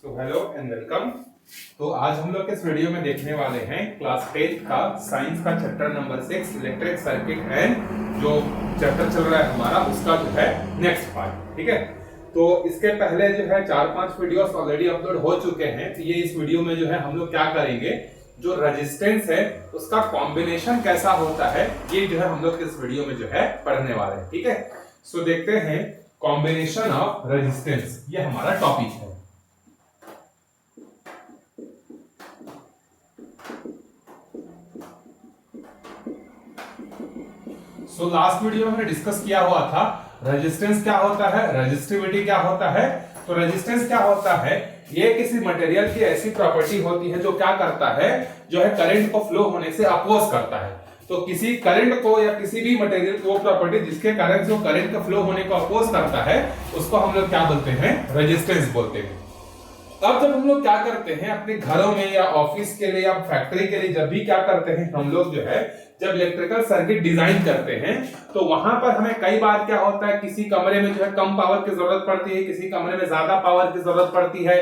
तो hello and welcome. तो आज हम लोग इस वीडियो में देखने वाले हैं क्लास 10 का साइंस का chapter number 6 electric circuit and जो चैप्टर चल रहा है हमारा उसका जो है नेक्स्ट पार्ट। ठीक है, तो इसके पहले जो है 4-5 वीडियोस ऑलरेडी अपलोड हो चुके हैं। तो ये इस वीडियो में जो है हम लोग क्या करेंगे, जो रेजिस्टेंस है उसका कॉम्बिनेशन कैसा होता है ये जो है हम लोग इस वीडियो में जो है पढ़ने वाले हैं। ठीक है, सो देखते हैं कॉम्बिनेशन ऑफ रेजिस्टेंस, ये हमारा टॉपिक है। सो लास्ट वीडियो में हमने डिस्कस किया हुआ था रेजिस्टेंस क्या होता है, रेजिस्टिविटी क्या होता है। तो रेजिस्टेंस क्या होता है, ये किसी मटेरियल की ऐसी प्रॉपर्टी होती है जो क्या करता है, जो है करंट को फ्लो होने से अपोज करता है। तो किसी करंट को या किसी भी मटेरियल को प्रॉपर्टी जिसके कारण जो करंट का फ्लो होने को अपोज करता है उसको हम लोग क्या बोलते हैं, रेजिस्टेंस बोलते हैं। अब जब हम लोग क्या करते हैं अपने घरों में या ऑफिस के लिए या फैक्ट्री के लिए, जब भी क्या करते हैं हम लोग जो है जब इलेक्ट्रिकल सर्किट डिजाइन करते हैं तो वहां पर हमें कई बार क्या होता है, किसी कमरे में जो है कम पावर की जरूरत पड़ती है, किसी कमरे में ज्यादा पावर की जरूरत पड़ती है।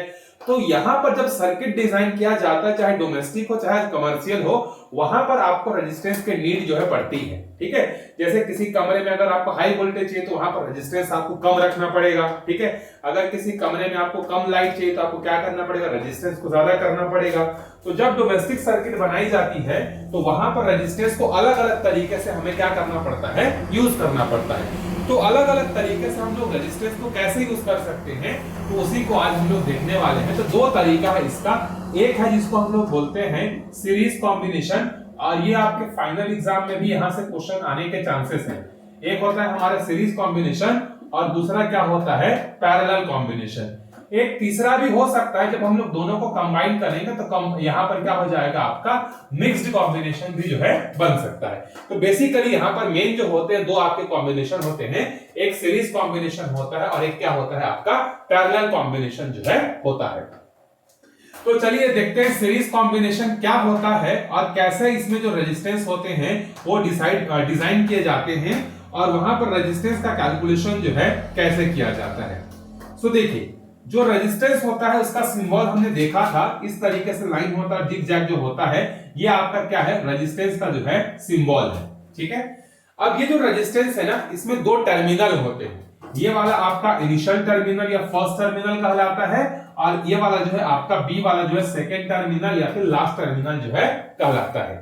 तो यहां पर जब सर्किट डिजाइन किया जाता है, चाहे डोमेस्टिक हो चाहे कमर्शियल हो, वहां पर आपको रेजिस्टेंस की नीड जो है पड़ती है। ठीक है, जैसे किसी कमरे में अगर आपको हाई वोल्टेज चाहिए तो वहां पर रेजिस्टेंस आपको कम रखना पड़ेगा। ठीक है, अगर किसी कमरे में आपको कम लाइट चाहिए तो आपको क्या करना पड़ेगा, रेजिस्टेंस को ज्यादा करना पड़ेगा। तो जब डोमेस्टिक सर्किट बनाई जाती है तो वहां पर रेजिस्टेंस को अलग अलग तरीके से हमें क्या करना पड़ता है, यूज करना पड़ता है। तो अलग अलग तरीके से हम लोग रेजिस्टेंस को कैसे यूज कर सकते हैं तो उसी को आज हम लोग देखने वाले हैं। तो दो तरीका है इसका, एक है जिसको हम लोग बोलते हैं सीरीज कॉम्बिनेशन, और ये आपके फाइनल एग्जाम में भी यहां से क्वेश्चन आने के चांसेस हैं। एक होता है हमारा सीरीज कॉम्बिनेशन और दूसरा क्या होता है, पैरेलल कॉम्बिनेशन। एक तीसरा भी हो सकता है, जब हम लोग दोनों को कंबाइन करेंगे तो यहां पर क्या हो जाएगा, आपका मिक्स्ड कॉम्बिनेशन भी जो है बन सकता है। तो बेसिकली यहां पर मेन जो होते हैं दो आपके कॉम्बिनेशन होते हैं, एक सीरीज कॉम्बिनेशन होता है और एक क्या होता है आपका पैरेलल कॉम्बिनेशन जो है होता है। तो चलिए देखते हैं सीरीज कॉम्बिनेशन क्या होता है और कैसे इसमें जो रेजिस्टेंस होते हैं वो डिजाइन किए जाते हैं और वहां पर रेजिस्टेंस का कैलकुलेशन जो है कैसे किया जाता है। सो देखिए, जो रेजिस्टेंस होता है उसका सिंबल हमने देखा था, इस तरीके से लाइन होता है, जिग जैग जो होता है, ये आपका क्या है, रेजिस्टेंस का जो है सिंबल है। ठीक है, अब ये जो रेजिस्टेंस है ना, इसमें दो टर्मिनल होते हैं। ये वाला आपका इनिशियल टर्मिनल या फर्स्ट टर्मिनल कहलाता है और ये वाला जो है आपका बी वाला जो है सेकेंड टर्मिनल या फिर लास्ट टर्मिनल जो है कहलाता है।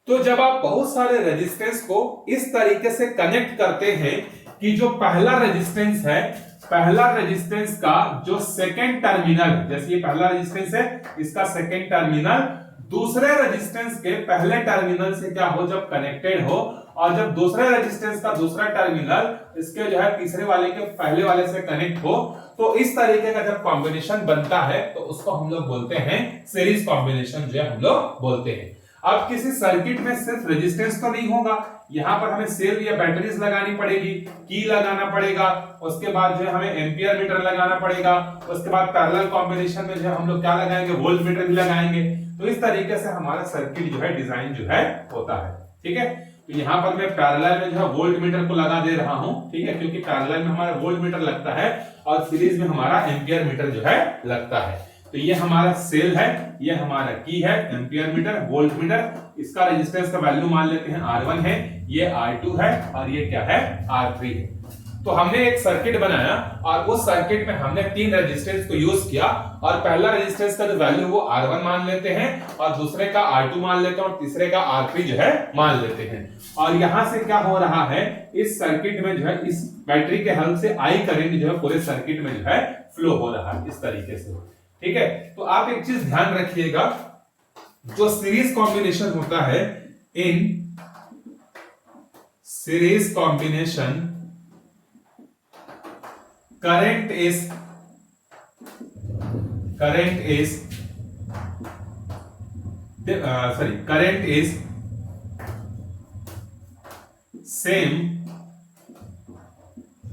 तो जब आप बहुत सारे रेजिस्टेंस को इस तरीके से कनेक्ट करते हैं कि जो पहला रेजिस्टेंस है, पहला रेजिस्टेंस का जो सेकेंड टर्मिनल, जैसे ये पहला रेजिस्टेंस है, इसका सेकेंड टर्मिनल दूसरे रेजिस्टेंस के पहले टर्मिनल से क्या हो, जब कनेक्टेड हो, और जब दूसरे रेजिस्टेंस का दूसरा टर्मिनल इसके जो है तीसरे वाले के पहले वाले से कनेक्ट हो, तो इस तरीके का जब कॉम्बिनेशन बनता है तो उसको हम लोग बोलते हैं सीरीज कॉम्बिनेशन जो है हम लोग बोलते हैं। अब किसी सर्किट में सिर्फ रेजिस्टेंस तो नहीं होगा, यहां पर हमें सेल या बैटरीज लगानी पड़ेगी, की लगाना पड़ेगा, उसके बाद जो है हमें एम्पियर मीटर लगाना पड़ेगा, उसके बाद पैरेलल कॉम्बिनेशन में जो है हम लोग क्या लगाएंगे, वोल्ट मीटर भी लगाएंगे। तो इस तरीके से हमारा सर्किट जो है डिजाइन जो है होता है। ठीक है, तो यहां पर मैं पैरेलल में जो है वोल्ट मीटर को लगा दे रहा हूं। ठीक है, क्योंकि पैरेलल में हमारा वोल्ट मीटर लगता है और सीरीज में हमारा एम्पियर मीटर जो है लगता है। तो ये हमारा सेल है, ये हमारा की है, एम्पियर मीटर, वोल्ट मीटर, इसका रेजिस्टेंस का वैल्यू मान लेते हैं R1 है, ये R2 है और ये क्या है, R3 है। तो हमने एक सर्किट बनाया और उस सर्किट में हमने तीन रेजिस्टेंस को यूज किया और पहला रेजिस्टेंस का जो वैल्यू वो R1 मान लेते हैं और दूसरे का R2 मान लेते हैं और तीसरे का R3 जो है मान लेते हैं। और यहां से क्या हो रहा है, इस सर्किट में जो है इस बैटरी के हेल्प से आई करंट जो है पूरे सर्किट में जो है फ्लो हो रहा है इस तरीके से। ठीक है, तो आप एक चीज ध्यान रखिएगा, जो सीरीज कॉम्बिनेशन होता है, in series combination current is same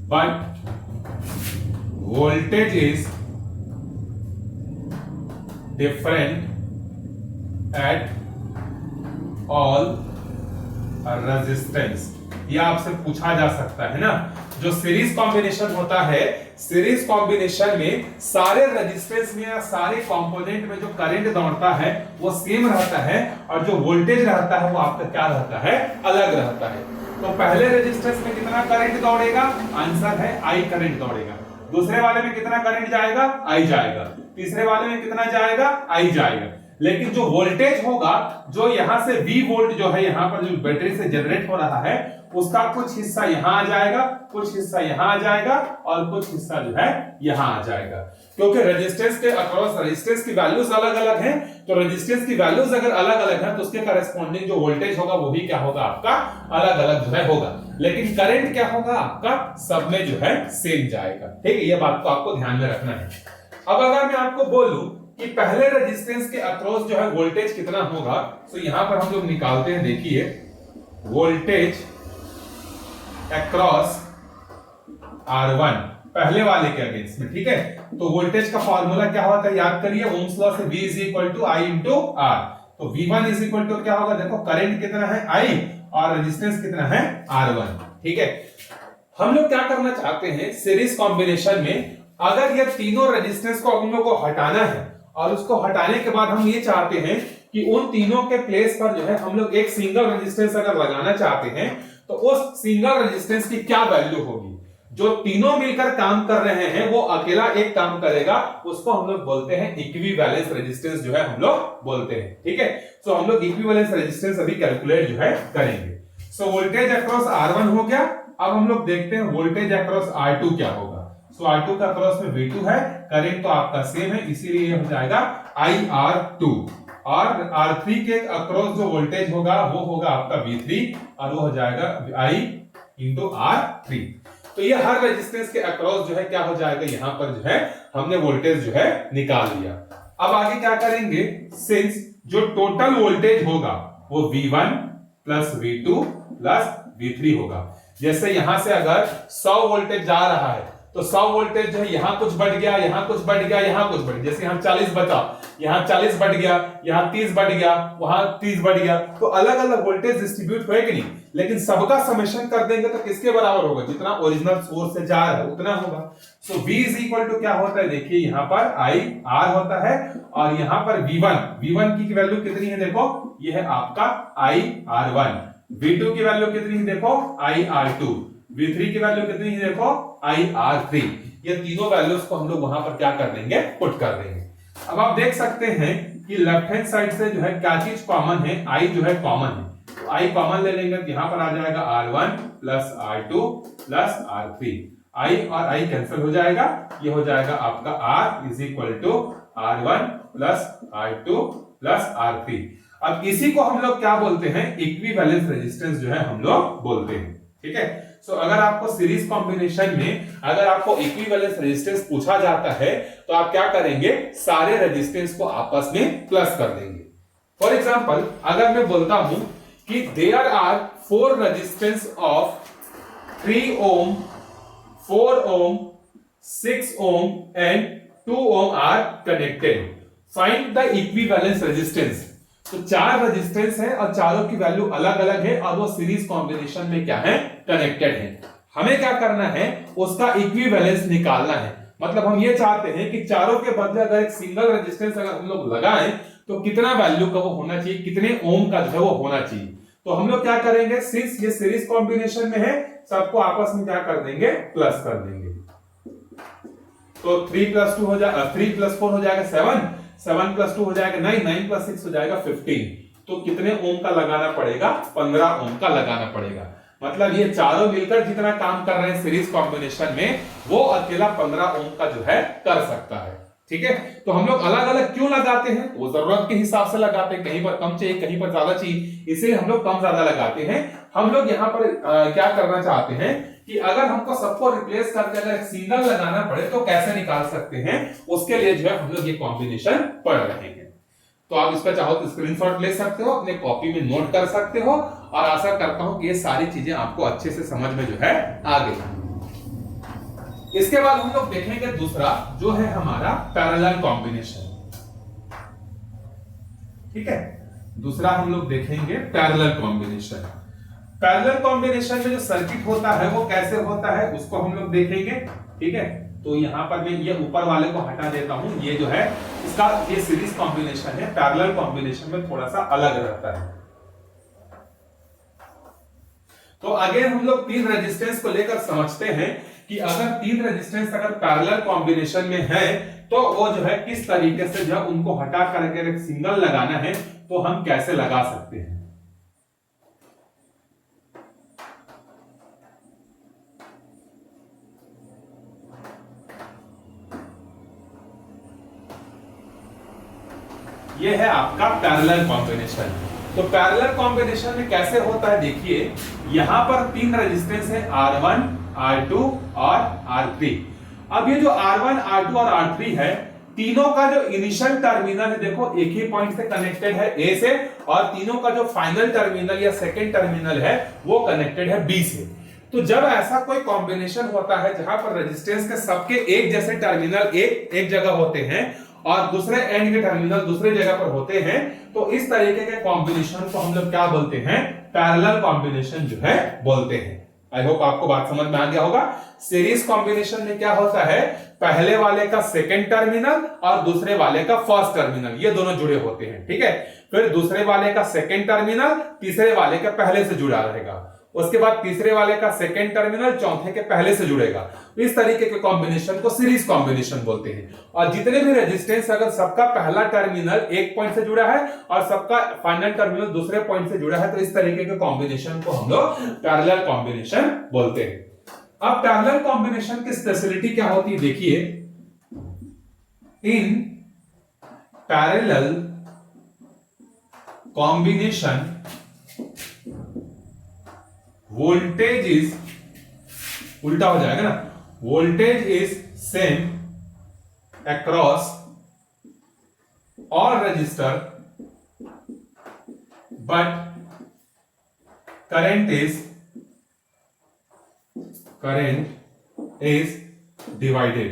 but voltage is different at all resistance। यह आपसे पूछा जा सकता है ना, जो सीरीज कॉम्बिनेशन होता है, सीरीज कॉम्बिनेशन में सारे रेजिस्टेंस में या सारे कंपोनेंट में जो करंट दौड़ता है वो सेम रहता है और जो वोल्टेज रहता है वो आपका क्या रहता है, अलग रहता है। तो पहले रेजिस्टेंस में कितना करंट दौड़ेगा, आंसर है आई करंट दौड़ेगा। दूसरे वाले में कितना करंट जाएगा, आई जाएगा। तीसरे वाले में कितना जाएगा, आई जाएगा। लेकिन जो वोल्टेज होगा, जो यहां से V वोल्ट जो है यहां पर जो बैटरी से जनरेट हो रहा है, उसका कुछ हिस्सा यहां आ जाएगा, कुछ हिस्सा यहां आ जाएगा और कुछ हिस्सा जो है यहां आ जाएगा। क्योंकि रेजिस्टेंस के अक्रॉस रेजिस्टेंस की वैल्यूज अलग अलग हैं, तो रेजिस्टेंस की वैल्यूज अगर अलग अलग है तो उसके करस्पॉन्डिंग जो वोल्टेज होगा वो भी क्या होगा, आपका अलग अलग जो है होगा। लेकिन करंट क्या होगा, आपका सब में जो है सेम जाएगा। ठीक है, ये बात को आपको ध्यान में रखना है। अब अगर मैं आपको बोलूं कि पहले रेजिस्टेंस के अक्रॉस जो है वोल्टेज कितना होगा, तो यहां पर हम लोग निकालते हैं, देखिए वोल्टेज अक्रॉस R1 पहले वाले के अगेंस्ट में। ठीक है, तो वोल्टेज का फॉर्मूला क्या होता है, याद करिए, ओम्स लॉ से V is equal to I into R। तो V1 इज इक्वल टू क्या होगा, देखो करंट कितना है I और रेजिस्टेंस कितना है R1। ठीक है, हम लोग क्या करना चाहते हैं, सीरीज कॉम्बिनेशन में अगर ये तीनों रेजिस्टेंस को हम लोग को हटाना है और उसको हटाने के बाद हम ये चाहते हैं कि उन तीनों के प्लेस पर जो है हम लोग एक सिंगल रेजिस्टेंस अगर लगाना चाहते हैं, तो उस सिंगल रेजिस्टेंस की क्या वैल्यू होगी। जो तीनों मिलकर काम कर रहे हैं वो अकेला एक काम करेगा, उसको हम लोग बोलते हैं इक्विवेलेंस रेजिस्टेंस जो है हम लोग बोलते हैं। ठीक है, सो हम लोग इक्विवेलेंस रेजिस्टेंस अभी कैलकुलेट जो है करेंगे। सो वोल्टेज अक्रॉस R1 हो गया। अब हम लोग देखते हैं वोल्टेज अक्रॉस R2 क्या होगा। सो R2 का अक्रॉस में V2 है, करंट तो आपका सेम है, इसीलिए हो जाएगा IR2। और R3 के अक्रॉस जो वोल्टेज होगा वो होगा आपका V3 और वो हो जाएगा I इंटू R3। तो ये हर रेजिस्टेंस के अक्रॉस जो है क्या हो जाएगा, यहां पर जो है हमने वोल्टेज जो है निकाल लिया। अब आगे क्या करेंगे, सिंस जो टोटल वोल्टेज होगा वो V1 plus V2 plus V3 होगा। जैसे यहां से अगर 100 वोल्टेज जा रहा है तो 100 वोल्टेज जो है यहां कुछ बढ़ गया, यहां कुछ बढ़ गया, यहां कुछ बढ़ गया। जैसे यहां 40 बचा, यहां 40 बढ़ गया, यहां 30 बढ़ गया, वहां 30 बढ़ गया। तो अलग अलग वोल्टेज डिस्ट्रीब्यूट हुए कि नहीं, लेकिन सबका समेशन कर देंगे तो किसके बराबर होगा, जितना ओरिजिनल सोर्स से जा रहा है उतना होगा। सो V इज इक्वल टू क्या होता है, देखिए यहां पर IR होता है और यहां पर V1 की वैल्यू कितनी है, देखो ये है आपका IR1। V2 की वैल्यू कितनी है, देखो IR2। V3 की वैल्यू कितनी है, देखो IR3। ये तीनों वैल्यूज को हम लोग वहां पर क्या कर देंगे, पुट कर देंगे। अब आप देख सकते हैं कि लेफ्ट हैंड साइड से जो है क्या चीज कॉमन है, I जो है कॉमन है। तो I कॉमन ले लेंगे तो यहां पर आ जाएगा R1 plus R2 plus R3। I और I कैंसिल हो जाएगा, ये हो जाएगा आपका R is equal to R1 plus R2 plus R3। अब इसी को हम लोग क्या बोलते हैं, इक्विवेलेंस रेजिस्टेंस जो है हम लोग बोलते हैं। ठीक है, सो अगर आपको सीरीज कॉम्बिनेशन में अगर आपको इक्विवेलेंस रेजिस्टेंस पूछा जाता है तो आप क्या करेंगे, सारे रेजिस्टेंस को आपस में प्लस कर देंगे। फॉर एग्जांपल अगर मैं बोलता हूं कि there are 4 resistance of 3 ohm 4 ohm 6 ohm and 2 ohm are connected, find the equivalence resistance. तो 4 रेजिस्टेंस है और चारों की वैल्यू अलग अलग है और वो सीरीज कॉम्बिनेशन में क्या है, कनेक्टेड है। हमें क्या करना है, उसका इक्विवेलेंस निकालना है। मतलब हम ये चाहते हैं कि चारों के बदले अगर एक सिंगल रेजिस्टेंस अगर हम लोग लगाएं तो कितना वैल्यू का वो होना चाहिए, कितने ओम का जो है वो होना चाहिए। तो हम लोग क्या करेंगे, सिंस ये सीरीज कॉम्बिनेशन में है सबको आपस में क्या कर देंगे, प्लस कर देंगे। तो 3 प्लस 2 हो जाएगा 3 प्लस 4 हो जाएगा 7, 7 प्लस 2 हो जाएगा 9, 9 प्लस 6 हो जाएगा 15। तो कितने ओम का लगाना पड़ेगा, 15 ओम का लगाना पड़ेगा। मतलब ये चारों मिलकर जितना काम कर रहे हैं सीरीज कॉम्बिनेशन में, वो अकेला 15 ओम का जो है कर सकता है। ठीक है, तो हम लोग अलग अलग क्यों लगाते हैं, वो जरूरत के हिसाब से लगाते हैं, कहीं पर कम चाहिए कहीं पर ज्यादा चाहिए, इसलिए हम लोग कम ज्यादा लगाते हैं। हम लोग यहाँ पर क्या करना चाहते हैं कि अगर हमको सबको रिप्लेस करके अगर सिंगल लगाना पड़े तो कैसे निकाल सकते हैं, उसके लिए जो है हम लोग ये कॉम्बिनेशन पढ़ रहे हैं। तो आप इसका चाहो तो स्क्रीनशॉट ले सकते हो, अपने कॉपी में नोट कर सकते हो और आशा करता हूं कि ये सारी चीजें आपको अच्छे से समझ में जो है आ गई। इसके बाद हम लोग देखेंगे दूसरा जो है हमारा पैरेलल कॉम्बिनेशन। ठीक है, दूसरा हम लोग देखेंगे पैरेलल कॉम्बिनेशन। पैरेलल कॉम्बिनेशन में जो सर्किट होता है वो कैसे होता है उसको हम लोग देखेंगे, ठीक है। तो यहां पर मैं ये ऊपर वाले को हटा देता हूं, ये जो है इसका ये सीरीज कॉम्बिनेशन है, पैरेलल कॉम्बिनेशन में थोड़ा सा अलग रहता है। तो अगेन हम लोग तीन रेजिस्टेंस को लेकर समझते हैं कि अगर तीन रेजिस्टेंस अगर पैरेलल कॉम्बिनेशन में है तो वो जो है किस तरीके से जब उनको हटा करके एक सिंगल लगाना है तो हम कैसे लगा सकते हैं। ये है आपका पैरेलल कॉम्बिनेशन। तो पैरेलल कॉम्बिनेशन में कैसे होता है, देखिए यहां पर तीन रेजिस्टेंस है R1, R2 और R3। अब ये जो R1, R2 और R3 है, तीनों का जो इनिशियल टर्मिनल है देखो एक ही पॉइंट से कनेक्टेड है A से, और तीनों का जो फाइनल टर्मिनल या सेकेंड टर्मिनल है वो कनेक्टेड है B से। तो जब ऐसा कोई कॉम्बिनेशन होता है जहां पर रेजिस्टेंस के सबके एक जैसे टर्मिनल एक जगह होते हैं और दूसरे एंड के टर्मिनल दूसरे जगह पर होते हैं, तो इस तरीके के कॉम्बिनेशन को हम लोग क्या बोलते हैं, पैरेलल कॉम्बिनेशन जो है बोलते हैं। आई होप आपको बात समझ में आ गया होगा। सीरीज कॉम्बिनेशन में क्या होता है, पहले वाले का सेकंड टर्मिनल और दूसरे वाले का फर्स्ट टर्मिनल ये दोनों जुड़े होते हैं, ठीक है। फिर दूसरे वाले का सेकंड टर्मिनल तीसरे वाले के पहले से जुड़ा रहेगा, उसके बाद तीसरे वाले का सेकंड टर्मिनल चौथे के पहले से जुड़ेगा। इस तरीके के कॉम्बिनेशन को सीरीज कॉम्बिनेशन बोलते हैं। और जितने भी रेजिस्टेंस अगर सबका पहला टर्मिनल एक पॉइंट से जुड़ा है और सबका फाइनल टर्मिनल दूसरे पॉइंट से जुड़ा है, तो इस तरीके के कॉम्बिनेशन को हम लोग पैरेलल कॉम्बिनेशन बोलते हैं। अब पैरेलल कॉम्बिनेशन की स्पेशलिटी क्या होती है, देखिए in parallel combination voltage is, उल्टा हो जाएगा ना, voltage is same across all register but current is divided,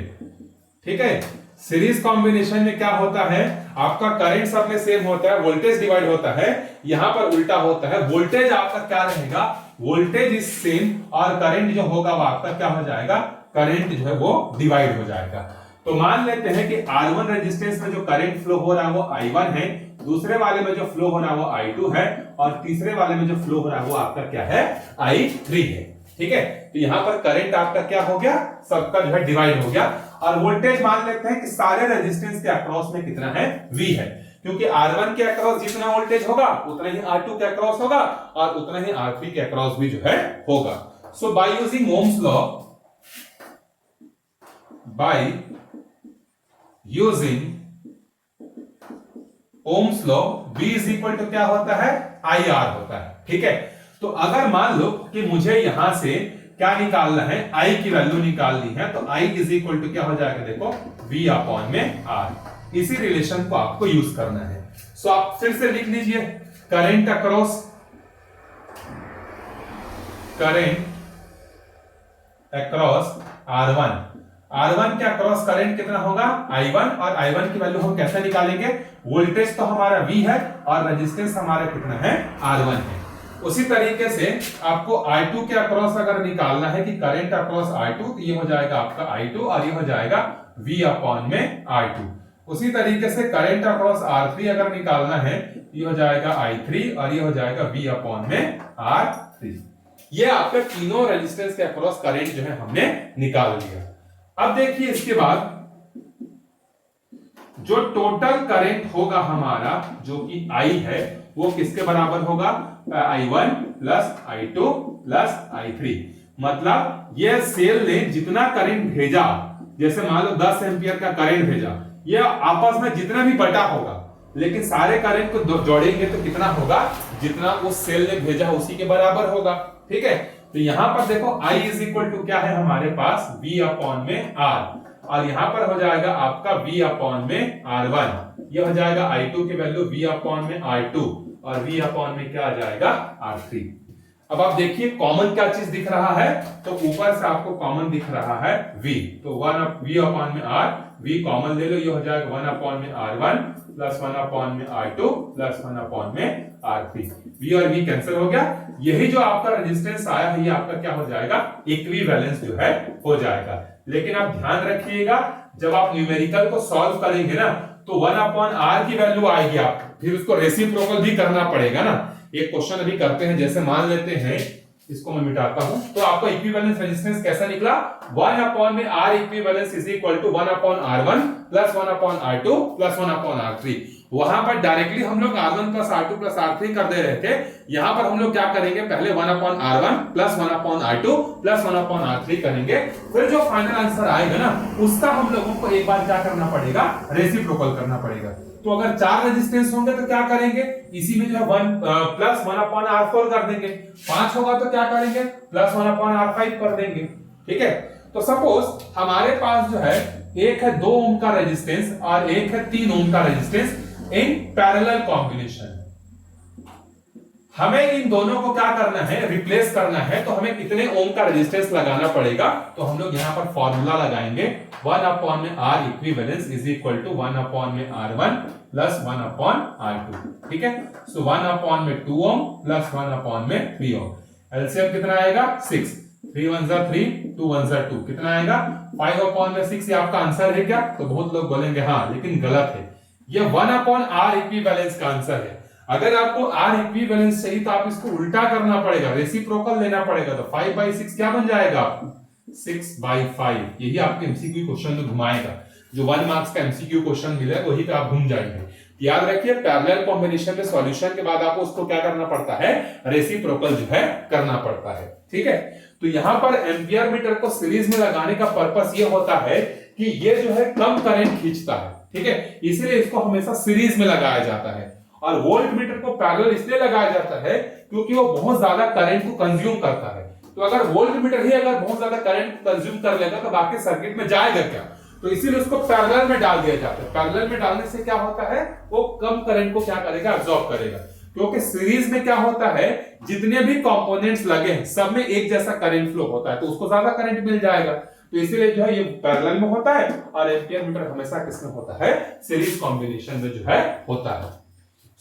ठीक है। सीरीज कॉम्बिनेशन में क्या होता है, आपका करंट सब में सेम होता है, वोल्टेज डिवाइड होता है, यहां पर उल्टा होता है। वोल्टेज आपका क्या रहेगा, वोल्टेज इज सेम और करंट जो होगा वो आपका क्या हो जाएगा, करंट जो है वो डिवाइड हो जाएगा। तो मान लेते हैं कि R1 रेजिस्टेंस में जो करंट फ्लो हो रहा है वो I1 है, दूसरे वाले में जो फ्लो हो रहा है वो I2 है, और तीसरे वाले में जो फ्लो हो रहा है वो आपका क्या है, I3 है, ठीक है। तो यहां पर करंट आपका क्या हो गया, सबका जो है डिवाइड हो गया। और वोल्टेज मान लेते हैं कि सारे रेजिस्टेंस के अक्रॉस में कितना है, V है, क्योंकि R1 के अक्रॉस जितना वोल्टेज होगा उतना ही R2 के अक्रॉस होगा और उतना ही R3 के अक्रॉस भी जो है होगा। So by using Ohm's law, by using Ohm's law V is equal to क्या होता है, IR होता है, ठीक है। तो अगर मान लो कि मुझे यहां से क्या निकालना है, I की वैल्यू निकालनी है, तो I इज इक्वल टू क्या हो जाएगा, देखो V अपॉन में R। इसी रिलेशन को आपको यूज करना है। सो आप फिर से लिख लीजिए, करंट अक्रॉस R1 के अक्रॉस करंट कितना होगा, I1, और I1 की वैल्यू हम कैसे निकालेंगे, वोल्टेज तो हमारा V है और रेजिस्टेंस हमारा कितना है, R1 है। उसी तरीके से आपको I2 के अक्रॉस अगर निकालना है कि करंट अक्रॉस I2, तो ये हो जाएगा आपका I2 और ये हो जाएगा V अपॉन में R2। उसी तरीके से करंट अक्रॉस R3 अगर निकालना है, ये हो जाएगा I3 और ये हो जाएगा V अपॉन में R3। ये आपके तीनों रेजिस्टेंस के अक्रॉस करंट जो है हमने निकाल लिया। अब देखिए इसके बाद जो टोटल करंट होगा हमारा, जो कि I है, वो किसके बराबर होगा, I1 plus I2 plus I3। मतलब ये सेल ने जितना करंट भेजा, जैसे मान लो 10 एम्पियर का करंट भेजा, ये आपस में जितना भी बटा होगा, लेकिन सारे करंट को जोड़ेंगे तो कितना होगा, जितना उस सेल ने भेजा उसी के बराबर होगा, ठीक है। तो यहां पर देखो I इज इक्वल टू क्या है हमारे पास, V अपॉन में R, और यहां पर हो जाएगा आपका V अपॉन में R1, ये हो जाएगा I2 की वैल्यू V अपॉन में R2, और V अपॉन में क्या आ जाएगा, R3। अब आप देखिए कॉमन क्या चीज दिख रहा है, तो ऊपर से आपको कॉमन दिख रहा है V, तो V अपॉन में R, V कॉमन ले लो, ये हो जाएगा 1 अपॉन में R1 प्लस 1 अपॉन में R2 प्लस 1 अपॉन में R3। V और V कैंसिल हो गया। यही जो आपका रेजिस्टेंस आया है ये आपका क्या हो जाएगा, इक्विवेलेंस जो है हो जाएगा। लेकिन आप ध्यान रखिएगा जब आप न्यूमेरिकल को सॉल्व करेंगे ना तो 1 अपॉन R की वैल्यू आएगी, आप फिर उसको रेसिप्रोकल भी करना पड़ेगा ना। एक क्वेश्चन अभी करते हैं, जैसे मान लेते हैं, इसको मैं मिटाता हूं, तो आपका इक्विवेलेंस रेजिस्टेंस कैसा निकला, 1 अपॉन में R equivalence is equal to 1 upon R1 plus 1 upon R2 plus 1 upon R3। वहां पर डायरेक्टली हम लोग R1 plus R2 plus R3 कर दे रहे थे, यहां पर हम लोग क्या करेंगे, पहले 1 upon R1 plus 1 upon R2 plus 1 upon R3 करेंगे, फिर जो फाइनल आंसर आएगा ना उसका हम लोगों को एक बार क्या करना पड़ेगा, रेसिप्रोकल करना पड़ेगा। तो अगर 4 रेजिस्टेंस होंगे तो क्या करेंगे, इसी में जो है 1 प्लस 1 अपॉन R4 कर देंगे, 5 होगा तो क्या करेंगे, प्लस 1 अपॉन R5 कर देंगे। ठीक है, तो सपोज हमारे पास जो है एक है 2 ओम का रेजिस्टेंस और एक है 3 ओम का रेजिस्टेंस इन पैरेलल कॉम्बिनेशन। हमें इन दोनों को क्या करना है, रिप्लेस करना है, तो हमें कितने ओम का रेजिस्टेंस लगाना पड़ेगा, तो हम लोग यहां पर फॉर्मूला लगाएंगे 1 अपॉन में R equivalence is equal to 1 upon में R1 प्लस 1 अपॉन R2। ठीक है, सो 1 अपॉन में 2 ओम प्लस 1 अपॉन में 3 ओम। एलसीएम कितना आएगा, 6, 3 1 जा 3, 2 1 जा 2, कितना आएगा 5 अपॉन में 6। ये आपका आंसर है क्या, तो बहुत लोग बोलेंगे हाँ, लेकिन गलत है, ये 1 अपॉन R इक्विवेलेंस का आंसर है। अगर आपको R इक्विवेलेंस चाहिए तो आप इसको उल्टा करना पड़ेगा, रेसिप्रोकल लेना पड़ेगा, तो 5/6 क्या बन जाएगा, 6/5। यही आपके एमसीक्यू क्वेश्चन में घुमाएगा, जो 1 मार्क्स का एमसीक्यू क्वेश्चन मिला है वही पे आप घूम जाएंगे। याद रखिए पैरेलल कॉम्बिनेशन में सॉल्यूशन के बाद आपको उसको क्या करना पड़ता है, रेसिप्रोकल जो है करना पड़ता है। ठीक है, तो यहां पर एम्पियर मीटर को सीरीज में लगाने का पर्पस ये होता है कि ये जो है कम करंट खींचता है। ठीक है, इसलिए इसको हमेशा सीरीज में लगाया जाता है। और वोल्ट मीटर को पैरेलल इसलिए लगाया जाता है क्योंकि वो बहुत ज्यादा करंट को कंज्यूम करता है। तो अगर वोल्ट मीटर ही अगर बहुत ज्यादा करंट कंज्यूम कर लेगा तो बाकी सर्किट में जाएगा क्या, तो इसीलिए उसको पैरेलल में डाल दिया जाता है। पैरेलल में डालने से क्या होता है, वो कम करंट को क्या करेगा, अब्सॉर्ब करेगा। क्योंकि सीरीज में क्या होता है, जितने भी कंपोनेंट्स लगे हैं सब में एक जैसा करंट फ्लो होता है, तो उसको ज्यादा करंट मिल जाएगा। तो इसीलिए जो है ये पैरेलल में होता है, और एम्पियर मीटर हमेशा किसमें होता है, सीरीज कॉम्बिनेशन में जो है होता है।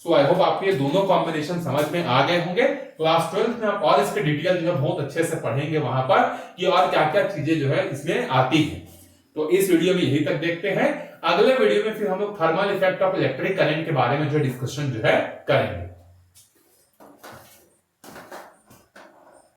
सो आई होप आपको ये दोनों कॉम्बिनेशन समझ में आ गए होंगे। क्लास 12 में आप और इसके डिटेल जो है बहुत अच्छे से पढ़ेंगे वहां पर कि और क्या क्या चीजें जो है इसमें आती है। तो इस वीडियो में यही तक देखते हैं, अगले वीडियो में फिर हम लोग thermal effect of electric current के बारे में जो डिस्कशन जो है करेंगे।